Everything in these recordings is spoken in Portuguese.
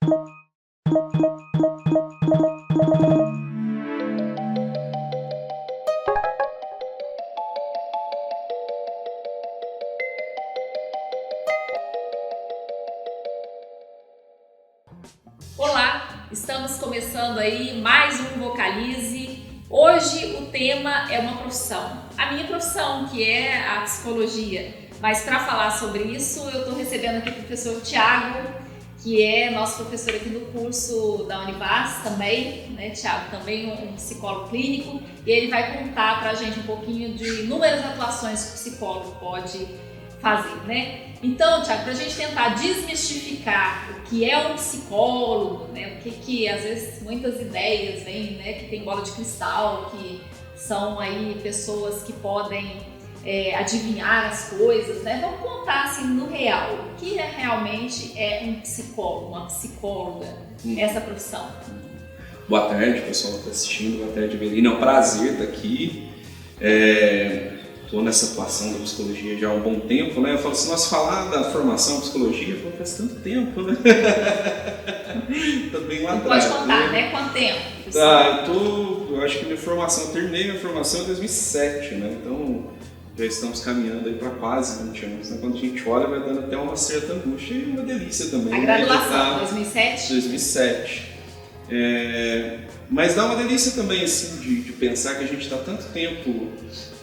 Olá, estamos começando aí mais um Vocalize. Hoje o tema é uma profissão, a minha profissão, que é a psicologia. Mas para falar sobre isso, eu estou recebendo aqui o professor Thiago, que é nosso professor aqui do curso da Univas também, né? Thiago também um psicólogo clínico, e ele vai contar para a gente um pouquinho de inúmeras atuações que o psicólogo pode fazer, né? Então, Thiago, para a gente tentar desmistificar o que é um psicólogo, né? O que às vezes muitas ideias vêm, né? Que tem bola de cristal, que são aí pessoas que podem adivinhar as coisas, né? Vamos contar assim no real, o que realmente é um psicólogo, uma psicóloga, essa profissão. Boa tarde, pessoal que está assistindo, boa tarde, Evelina, é um prazer estar aqui. Estou nessa atuação da psicologia já há um bom tempo, né? Eu falo assim, nós falar da formação em psicologia faz tanto tempo, né? Tá bem lá atrás. Pode contar, né? Quanto tempo? Eu acho que eu terminei minha formação em 2007, né? Então já estamos caminhando aí para quase 20 anos, né? Quando a gente olha vai dando até uma certa angústia e uma delícia também. A graduação, 2007? 2007. Mas dá uma delícia também, assim, de pensar que a gente está tanto tempo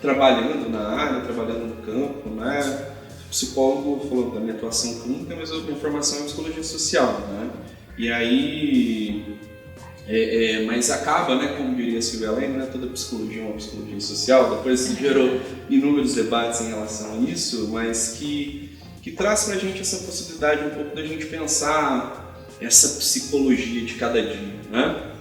trabalhando na área, trabalhando no campo, né? O psicólogo falou da minha atuação clínica, mas a minha formação é psicologia social, né? E aí, mas acaba, né, como diria a Silvia Leme, né, toda psicologia é uma psicologia social, depois se gerou inúmeros debates em relação a isso, mas que traz pra gente essa possibilidade um pouco da gente pensar essa psicologia de cada dia, né?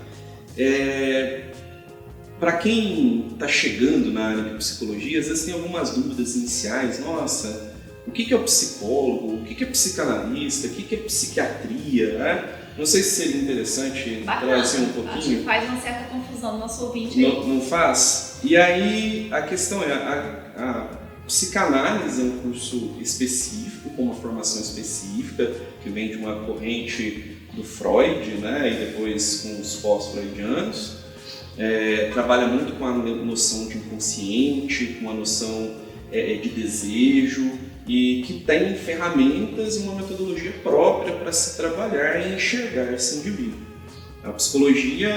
Para quem está chegando na área de psicologia, às vezes tem algumas dúvidas iniciais. Nossa, o que é o psicólogo? O que é psicanalista? O que é psiquiatria? Né? Não sei se seria interessante trazer um pouquinho. Acho que faz uma certa confusão no nosso ouvinte aí. Não faz? E aí a questão é, a psicanálise é um curso específico, com uma formação específica, que vem de uma corrente do Freud, né? E depois com os pós-freudianos. Trabalha muito com a noção de inconsciente, com a noção de desejo e que tem ferramentas e uma metodologia própria para se trabalhar e enxergar esse indivíduo. A psicologia,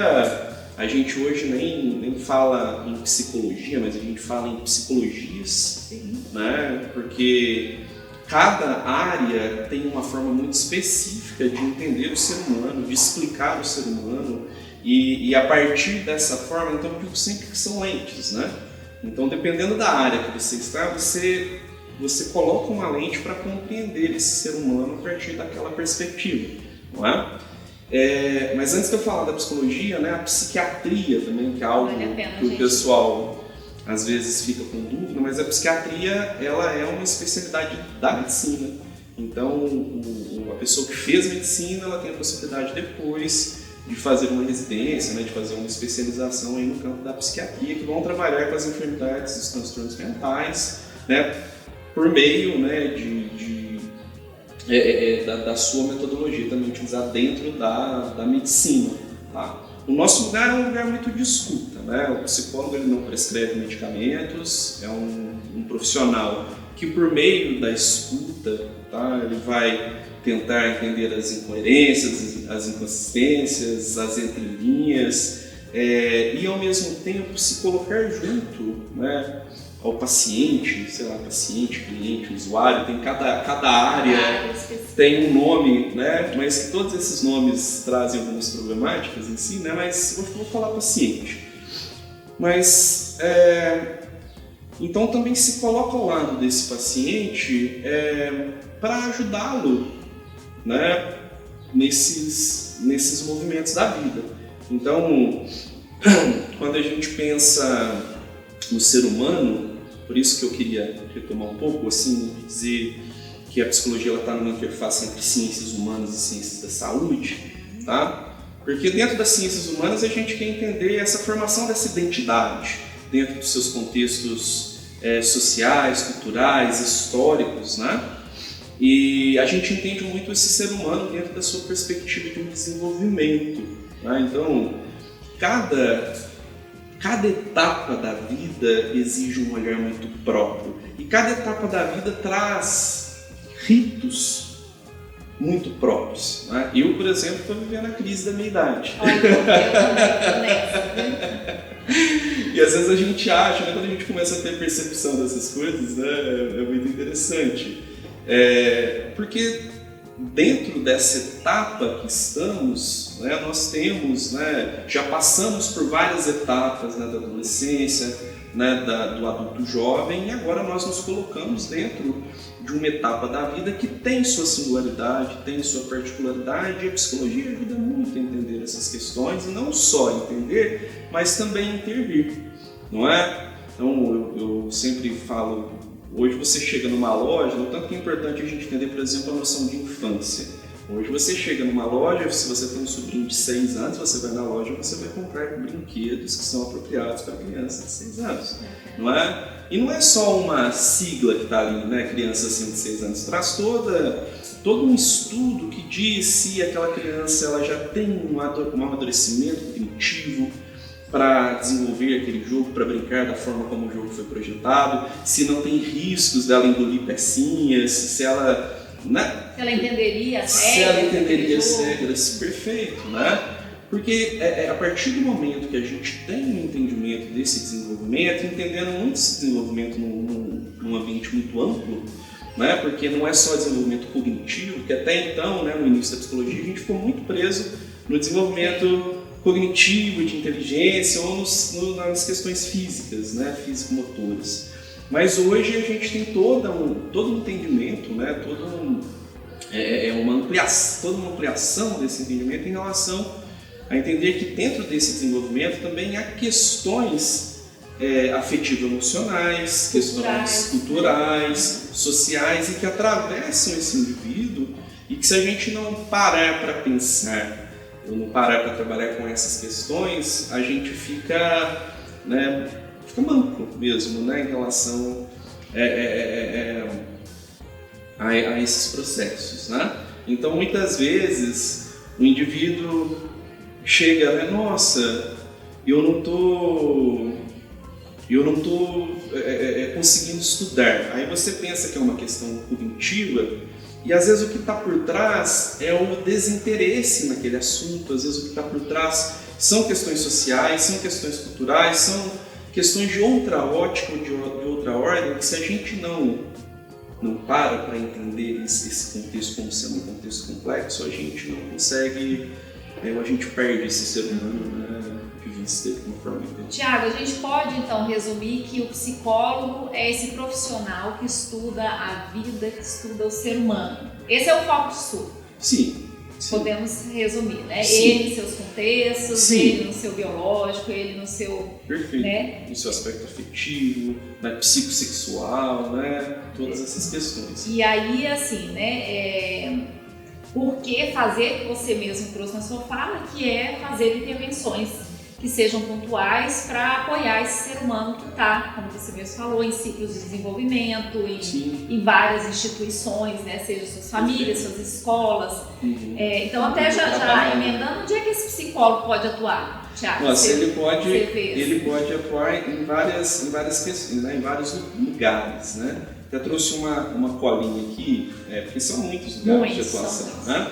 a gente hoje nem fala em psicologia, mas a gente fala em psicologias, né? Porque cada área tem uma forma muito específica de entender o ser humano, de explicar o ser humano. E a partir dessa forma, então eu digo sempre que são lentes, né? Então, dependendo da área que você está, você coloca uma lente para compreender esse ser humano a partir daquela perspectiva, não é? Mas antes de eu falar da psicologia, né, a psiquiatria também, que é algo que o pessoal às vezes fica com dúvida, mas a psiquiatria ela é uma especialidade da medicina. Então, a pessoa que fez medicina, ela tem a possibilidade depois de fazer uma residência, né, de fazer uma especialização aí no campo da psiquiatria, que vão trabalhar com as enfermidades, os transtornos mentais, né, por meio, né, da sua metodologia também utilizada dentro da medicina. Tá? O nosso lugar é um lugar muito de escuta, né? O psicólogo ele não prescreve medicamentos, é um profissional que por meio da escuta, tá, ele vai tentar entender as incoerências, as inconsistências, as entrelinhas e ao mesmo tempo se colocar junto, né, ao paciente, sei lá, paciente, cliente, usuário, tem cada área tem um nome, né, mas que todos esses nomes trazem algumas problemáticas em si, né, mas vou falar paciente. Mas então também se coloca ao lado desse paciente para ajudá-lo, né, nesses movimentos da vida. Então, quando a gente pensa no ser humano, por isso que eu queria retomar um pouco, assim, dizer que a psicologia está numa interface entre ciências humanas e ciências da saúde, tá? Porque dentro das ciências humanas a gente quer entender essa formação dessa identidade dentro dos seus contextos sociais, culturais, históricos, né? E a gente entende muito esse ser humano dentro da sua perspectiva de um desenvolvimento, né? Então, cada etapa da vida exige um olhar muito próprio. E cada etapa da vida traz ritos muito próprios, né? Eu, por exemplo, estou vivendo a crise da minha idade. Olha, eu também. E às vezes a gente acha, né, quando a gente começa a ter percepção dessas coisas, né, é muito interessante. Porque dentro dessa etapa que estamos, né, nós temos, né, já passamos por várias etapas, né, da adolescência, né, do adulto jovem, e agora nós nos colocamos dentro de uma etapa da vida que tem sua singularidade, tem sua particularidade, e a psicologia ajuda muito a entender essas questões, e não só entender, mas também intervir, não é? Então eu sempre falo, hoje você chega numa loja, no tanto que é importante a gente entender, por exemplo, a noção de infância. Hoje você chega numa loja, se você tem um sobrinho de 6 anos, você vai na loja e você vai comprar brinquedos que são apropriados para crianças de 6 anos, não é? E não é só uma sigla que está ali, né, criança acima de 6 anos, traz todo um estudo que diz se aquela criança ela já tem um amadurecimento cognitivo para desenvolver aquele jogo, para brincar da forma como o jogo foi projetado, se não tem riscos dela engolir pecinhas, se ela... Né? Se ela entenderia as regras. Se ela entenderia as regras, perfeito, né? Porque a partir do momento que a gente tem um entendimento desse desenvolvimento, entendendo muito esse desenvolvimento num ambiente muito amplo, né? Porque não é só desenvolvimento cognitivo, que até então, né, no início da psicologia, a gente ficou muito preso no desenvolvimento cognitivo, de inteligência, ou nas questões físicas, né, físico-motoras. Mas hoje a gente tem todo um entendimento, né, toda uma ampliação desse entendimento em relação a entender que dentro desse desenvolvimento também há questões afetivo-emocionais, questões culturais, sociais, e que atravessam esse indivíduo, e que se a gente não parar para pensar, ou não parar para trabalhar com essas questões, a gente fica manco mesmo, né, em relação a esses processos, né? Então, muitas vezes, o indivíduo chega, né, nossa, eu não tô conseguindo estudar. Aí você pensa que é uma questão cognitiva, e às vezes o que está por trás é o desinteresse naquele assunto, às vezes o que está por trás são questões sociais, são questões culturais, são questões de outra ótica ou de outra ordem, que se a gente não para entender esse contexto como sendo um contexto complexo, a gente não consegue, a gente perde esse ser humano, né, de vista de uma forma inteligente. Tiago, a gente pode então resumir que o psicólogo é esse profissional que estuda a vida, que estuda o ser humano. Esse é o foco de estudo. Sim. Podemos resumir, né? Sim. Ele em seus contextos, Sim. Ele no seu biológico, ele no seu... Perfeito. Né? No seu aspecto afetivo, né, psicossexual, né? Todas essas questões. E aí, assim, né? Por que fazer, que você mesmo trouxe na sua fala, que é fazer intervenções que sejam pontuais para apoiar esse ser humano que está, como você mesmo falou, em ciclos de desenvolvimento, em várias instituições, né? Seja suas famílias, suas escolas. Uhum. Então, até já emendando, onde é que esse psicólogo pode atuar, Tiago? Nossa, ele pode atuar em várias questões, né? Em vários lugares, né? Até trouxe uma colinha aqui, porque são muitos lugares de atuação, né?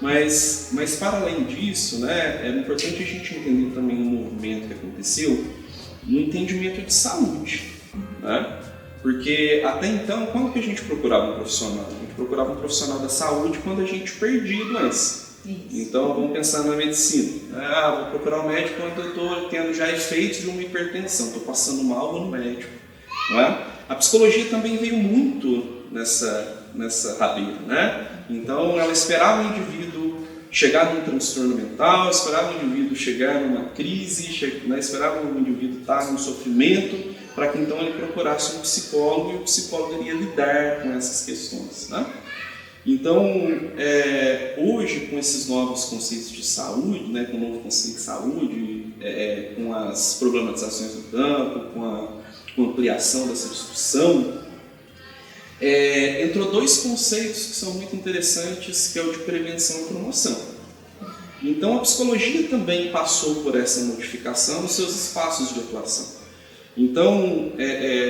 Mas para além disso, né, é importante a gente entender também o movimento que aconteceu no entendimento de saúde, né? Porque até então, quando que a gente procurava um profissional? A gente procurava um profissional da saúde quando a gente perdia a doença. Isso. Então vamos pensar na medicina. Vou procurar um médico quando eu estou tendo já efeitos de uma hipertensão, estou passando mal, vou no médico. Não é? A psicologia também veio muito nessa rabeira, né? Então ela esperava o indivíduo chegar num transtorno mental, esperava o indivíduo chegar numa crise, né? Esperava o indivíduo estar num sofrimento, para que então ele procurasse um psicólogo, e o psicólogo iria lidar com essas questões, né? Então, hoje, com esses novos conceitos de saúde, né, com o novo conceito de saúde, com as problematizações do campo, com a ampliação dessa discussão, entrou dois conceitos que são muito interessantes, que é o de prevenção e promoção. Então a psicologia também passou por essa modificação nos seus espaços de atuação. Então,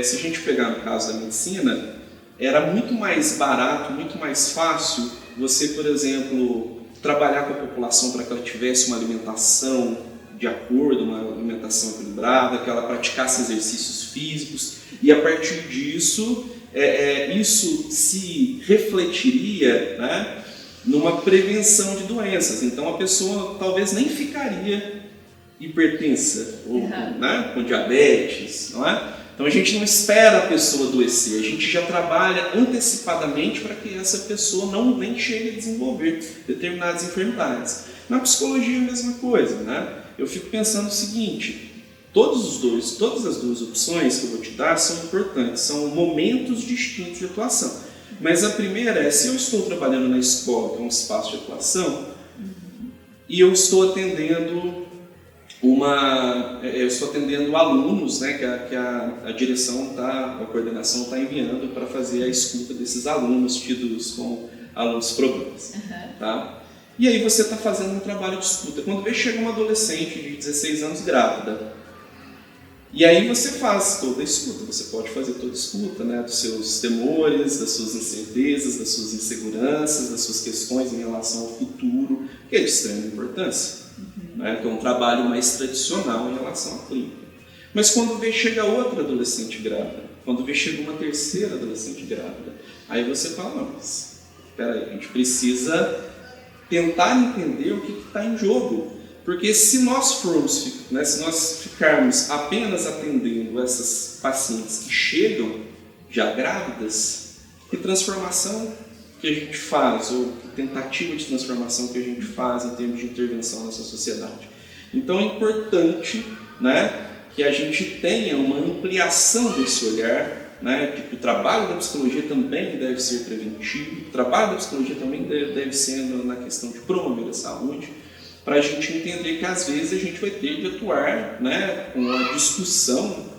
se a gente pegar no caso da medicina, era muito mais barato, muito mais fácil você, por exemplo, trabalhar com a população para que ela tivesse uma alimentação de acordo, uma alimentação equilibrada, que ela praticasse exercícios físicos, e a partir disso, isso se refletiria, né, numa prevenção de doenças. Então a pessoa talvez nem ficaria hipertensa ou né, com diabetes, não é? Então a gente não espera a pessoa adoecer, a gente já trabalha antecipadamente para que essa pessoa nem chegue a desenvolver determinadas enfermidades. Na psicologia é a mesma coisa, né? Eu fico pensando o seguinte: todas as duas opções que eu vou te dar são importantes, são momentos distintos de atuação. Mas a primeira é, se eu estou trabalhando na escola, que é um espaço de atuação, e eu estou atendendo alunos, né, que a direção a coordenação está enviando para fazer a escuta desses alunos tidos como alunos problemas. Tá? E aí você está fazendo um trabalho de escuta. Quando chega uma adolescente de 16 anos grávida, e aí você faz toda a escuta, você pode fazer toda a escuta, né, dos seus temores, das suas incertezas, das suas inseguranças, das suas questões em relação ao futuro, que é de extrema importância, né, que é um trabalho mais tradicional em relação à clínica. Mas quando chega outra adolescente grávida, quando chega uma terceira adolescente grávida, aí você fala, não, mas espera aí, a gente precisa tentar entender o que está em jogo. Porque se nós ficarmos apenas atendendo essas pacientes que chegam já grávidas, que transformação que a gente faz, ou que tentativa de transformação que a gente faz em termos de intervenção nessa sociedade? Então é importante, né, que a gente tenha uma ampliação desse olhar, né, que o trabalho da psicologia também deve ser preventivo, o trabalho da psicologia também deve ser na questão de promover a saúde, para a gente entender que às vezes a gente vai ter de atuar, né, com a discussão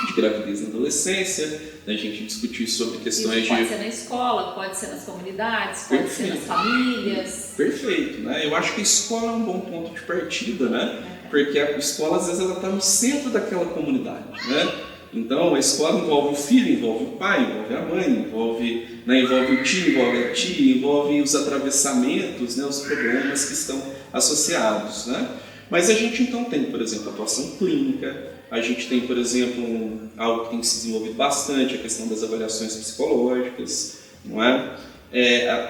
de gravidez na adolescência, a gente discutir sobre questões Isso pode ser na escola, pode ser nas comunidades, pode ser nas famílias. Perfeito, né? Eu acho que a escola é um bom ponto de partida, né? Porque a escola às vezes ela está no centro daquela comunidade, né? Então a escola envolve o filho, envolve o pai, envolve a mãe, envolve o tio, envolve a tia, envolve os atravessamentos, né, os problemas que estão associados, né? Mas a gente então tem, por exemplo, atuação clínica, a gente tem, por exemplo, algo que tem se desenvolvido bastante, a questão das avaliações psicológicas, não é?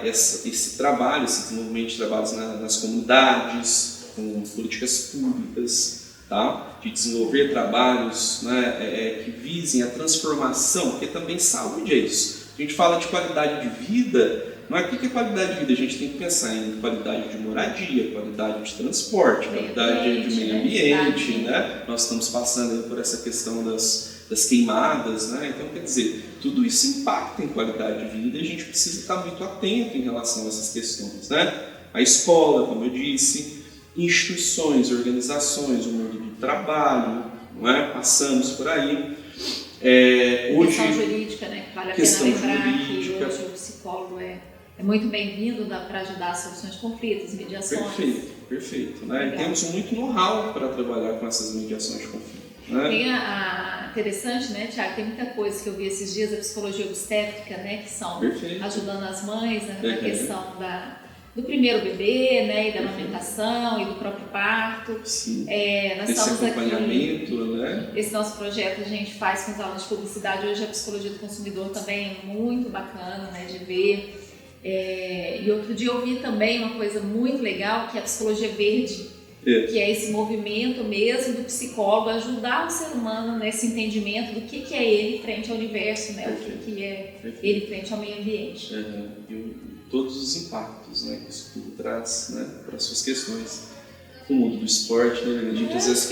Esse trabalho, esse desenvolvimento de trabalhos nas comunidades, com políticas públicas, tá? De desenvolver trabalhos, né, que visem a transformação, porque também saúde é isso. A gente fala de qualidade de vida, não é? O que é qualidade de vida? A gente tem que pensar em qualidade de moradia, qualidade de transporte, qualidade de meio ambiente, né? Nós estamos passando por essa questão das queimadas, né? Então, quer dizer, tudo isso impacta em qualidade de vida e a gente precisa estar muito atento em relação a essas questões, né? A escola, como eu disse, instituições, organizações, o mundo do trabalho, não é? Passamos por aí. Hoje, questão jurídica, né? Vale a pena lembrar que hoje o psicólogo é muito bem-vindo para ajudar a soluções de conflitos, mediações. Perfeito. Né? E temos muito know-how para trabalhar com essas mediações de conflito. Né? Tem interessante, né, Tiago? Tem muita coisa que eu vi esses dias, a psicologia obstétrica, né, que são ajudando as mães, né, na questão do primeiro bebê, né, e da amamentação e do próprio parto. Sim. Nós esse estamos acompanhamento, aqui, né? Esse nosso projeto a gente faz com os alunos de publicidade. Hoje a psicologia do consumidor também é muito bacana, né, de ver. E outro dia eu vi também uma coisa muito legal, que é a psicologia verde, que é esse movimento mesmo do psicólogo ajudar o ser humano nesse entendimento do que é ele frente ao universo, né? O que é ele frente ao meio ambiente. E todos os impactos, né, que isso tudo traz, né, para as suas questões. O mundo do esporte, né? A gente às vezes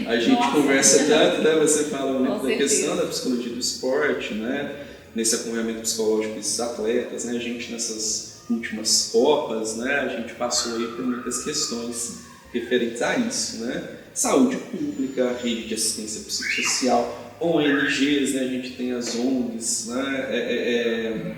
a gente conversa tanto, né? Você fala muito da questão da psicologia do esporte, né? Nesse acompanhamento psicológico desses atletas, né? A gente nessas últimas Copas, né? A gente passou aí por muitas questões referentes a isso, né? Saúde pública, rede de assistência psicossocial, ONGs, né? A gente tem as ONGs, né?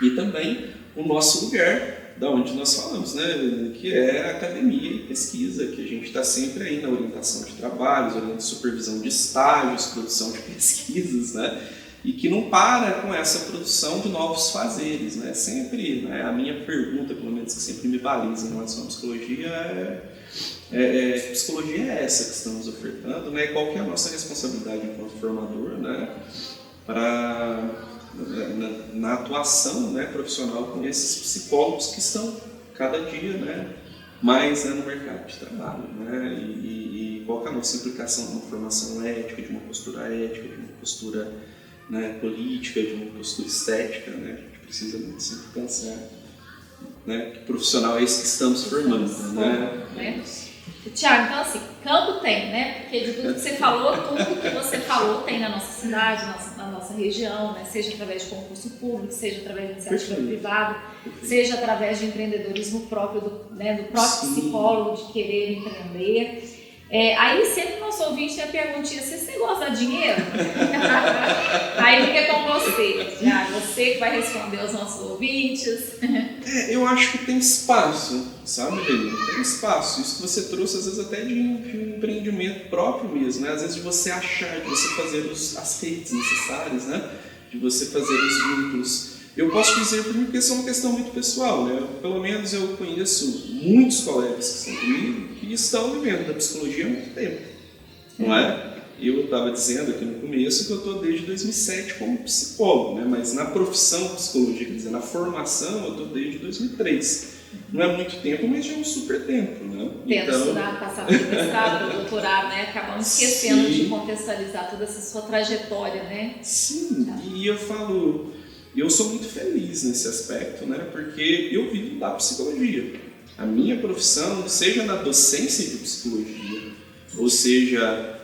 E também o nosso lugar, da onde nós falamos, né? Que é a academia e pesquisa, que a gente está sempre aí na orientação de trabalhos, supervisão de estágios, produção de pesquisas, né? E que não para com essa produção de novos fazeres, né? Sempre, né? A minha pergunta, pelo menos, que sempre me baliza em relação à psicologia que psicologia é essa que estamos ofertando, né? Qual que é a nossa responsabilidade enquanto formador, né? Na atuação, né, profissional com esses psicólogos que estão cada dia, né, mais, né, no mercado de trabalho, né? E qual que é a nossa implicação de uma formação ética, de uma postura ética, de uma postura, né, política, de uma postura estética, né? A gente precisa muito sempre pensar, né, que profissional é esse que estamos formando, né? Tiago, então assim, campo tem, né? Porque de tudo que você falou, tudo que você falou tem na nossa cidade, na nossa região, né? Seja através de concurso público, seja através de iniciativa privada, seja através de empreendedorismo próprio, do próprio psicólogo, de querer empreender. Aí sempre o nosso ouvinte tem a perguntinha, você gosta de dinheiro? Aí fica com você, Tiago, você que vai responder aos nossos ouvintes. Eu acho que tem espaço, sabe, Helena? Tem espaço. Isso que você trouxe, às vezes, até de um empreendimento próprio mesmo, né? Às vezes de você achar, de você fazer as redes necessárias, né? De você fazer os vínculos. Eu posso dizer por mim que isso é uma questão muito pessoal, né? Pelo menos eu conheço muitos colegas que estão comigo que estão vivendo da psicologia há muito tempo, não é? Eu estava dizendo aqui no começo que eu estou desde 2007 como psicólogo, né? Mas na profissão psicologia, quer dizer, na formação, eu estou desde 2003. Não é muito tempo, mas já é um super tempo, né? Tendo estudado, passado pelo mestrado, pelo doutorado, né? Acabamos esquecendo de contextualizar toda essa sua trajetória, né? Sim, e eu falo... Eu sou muito feliz nesse aspecto, né? Porque eu vivo da psicologia. A minha profissão, seja na docência de psicologia, ou seja,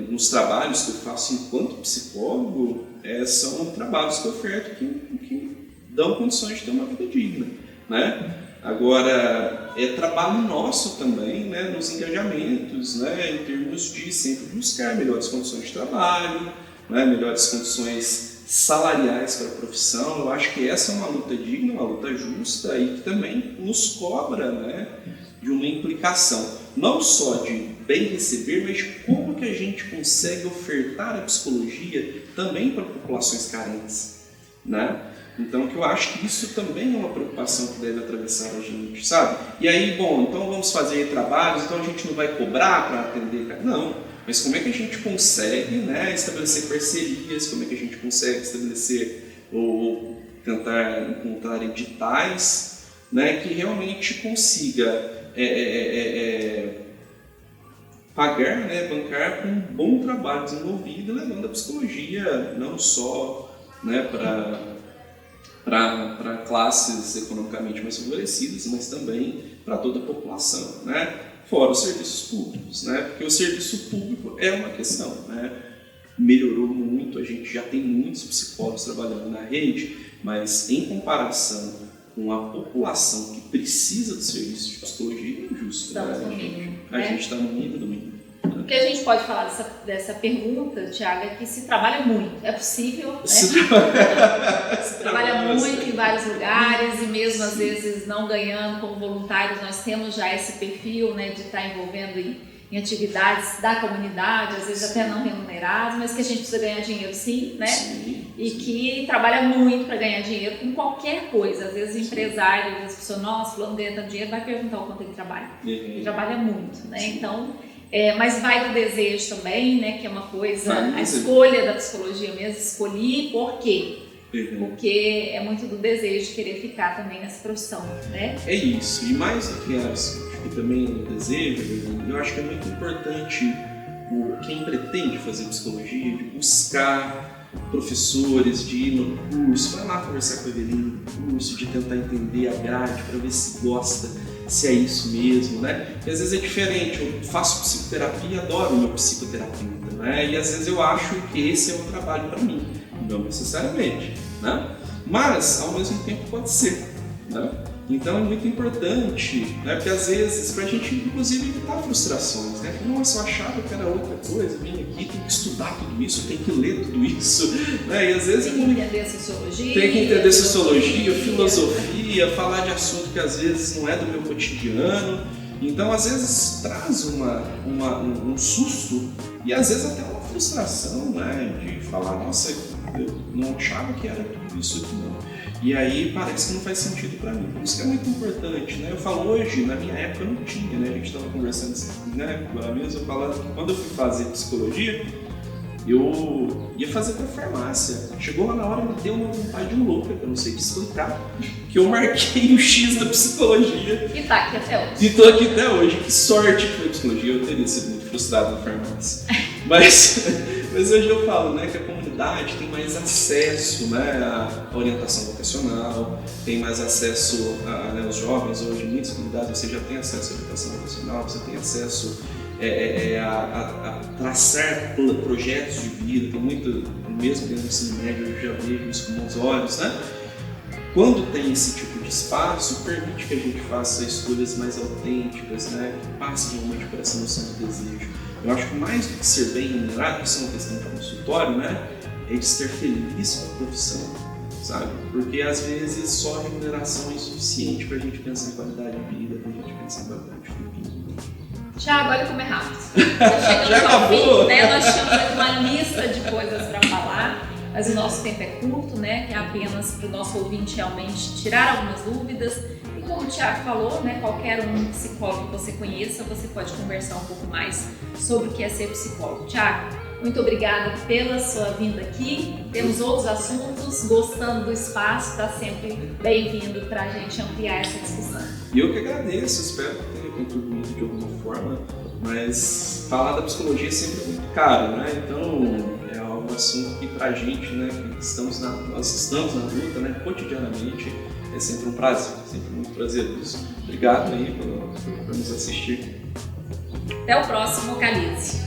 nos trabalhos que eu faço enquanto psicólogo, são trabalhos que eu oferto que dão condições de ter uma vida digna, né? Agora, é trabalho nosso também, né? Nos engajamentos, né? Em termos de sempre buscar melhores condições de trabalho, né? Melhores condições salariais para a profissão. Eu acho que essa é uma luta digna, uma luta justa e que também nos cobra, né, de uma implicação, não só de bem receber, mas de como que a gente consegue ofertar a psicologia também para populações carentes, né? Então, que eu acho que isso também é uma preocupação que deve atravessar a gente, sabe? E aí, bom, então vamos fazer trabalhos, então a gente não vai cobrar para atender? Não. Mas como é que a gente consegue, né, estabelecer parcerias, como é que a gente consegue estabelecer ou tentar encontrar editais, né, que realmente consiga pagar, né, bancar com um bom trabalho desenvolvido, levando a psicologia não só, né, para classes economicamente mais favorecidas, mas também para toda a população, né? Fora os serviços públicos, né? Porque o serviço público é uma questão, né? Melhorou muito, a gente já tem muitos psicólogos trabalhando na rede, mas em comparação com a população que precisa do serviço de psicologia, é injusto. Estamos no mínimo. A gente está no mínimo do mínimo. O que a gente pode falar dessa pergunta, Tiago, é que se trabalha muito. É possível, né? Se trabalha muito em vários lugares e mesmo às vezes não ganhando como voluntários, nós temos já esse perfil, né, de estar envolvendo em atividades da comunidade, às vezes até não remuneradas, mas que a gente precisa ganhar dinheiro sim, né? E que trabalha muito para ganhar dinheiro com qualquer coisa. Às vezes empresário, as pessoas, nossa, fulano ganha tanto dinheiro, vai perguntar o quanto ele trabalha. Ele trabalha muito, né? Então... mas vai do desejo também, né, que é uma coisa, a escolha da psicologia mesmo, escolhi por quê? Porque é muito do desejo de querer ficar também nessa profissão, né? É isso, e mais do que que também é do desejo, eu acho que é muito importante quem pretende fazer psicologia, de buscar professores, de ir no curso, vai lá conversar com a Evelina no curso, de tentar entender a grade para ver se gosta, se é isso mesmo, né? E às vezes é diferente, eu faço psicoterapia, adoro o meu psicoterapeuta, né? E às vezes eu acho que esse é o trabalho para mim, não necessariamente, né? Mas, ao mesmo tempo, pode ser, né? Então é muito importante, né? Porque às vezes, pra gente inclusive evitar frustrações, né? Nossa, eu achava que era outra coisa, vim aqui, tem que estudar tudo isso, tem que ler tudo isso, né? E às vezes tem que entender sociologia, tem que entender sociologia, filosofia, falar de assunto que às vezes não é do meu cotidiano. Então às vezes traz um susto e às vezes até uma frustração, né? De falar, nossa, eu não achava que era tudo isso aqui não. E aí parece que não faz sentido para mim. Por isso que é muito importante, né? Eu falo hoje, na minha época não tinha, né? A gente estava conversando, né? Agora mesmo, eu falando que quando eu fui fazer psicologia, eu ia fazer para farmácia. Chegou lá na hora, me deu uma vontade louca, que eu não sei te explicar, que eu marquei o X da psicologia. E tá aqui até hoje. E tô aqui até hoje. Que sorte que foi psicologia, eu teria sido muito frustrado na farmácia. Mas hoje eu falo, né, que a comunidade tem mais acesso, né, à orientação vocacional, tem mais acesso a, né, os jovens hoje, em muitas comunidades você já tem acesso à orientação vocacional, você tem acesso a traçar projetos de vida, tem muito, mesmo dentro do ensino médio eu já vejo isso com bons olhos, né? Quando tem esse tipo de espaço, permite que a gente faça escolhas mais autênticas, né, que passem realmente por essa noção do desejo. Eu acho que mais do que ser bem remunerado, isso é uma questão de consultório, né? É de ser feliz com a profissão, sabe? Porque às vezes só a remuneração é insuficiente para a gente pensar em qualidade de vida, para a gente pensar em qualidade de vida. Tiago, olha como é rápido. Já acabou? Fim, né? Nós tínhamos aqui uma lista de coisas para falar, mas o nosso tempo é curto, né? Que é apenas para o nosso ouvinte realmente tirar algumas dúvidas. E como o Tiago falou, né? Qualquer um psicólogo que você conheça, você pode conversar um pouco mais sobre o que é ser psicólogo. Tiago, muito obrigada pela sua vinda aqui. Temos outros assuntos, gostando do espaço, está sempre bem-vindo para a gente ampliar essa discussão. E eu que agradeço, espero que tenha contribuído de alguma forma, mas falar da psicologia é sempre muito caro, né? Então é um assunto que pra gente, né, que nós estamos na luta, né, cotidianamente, é sempre um prazer, sempre muito prazeroso. Obrigado aí por nos assistir. Até o próximo Vocalize.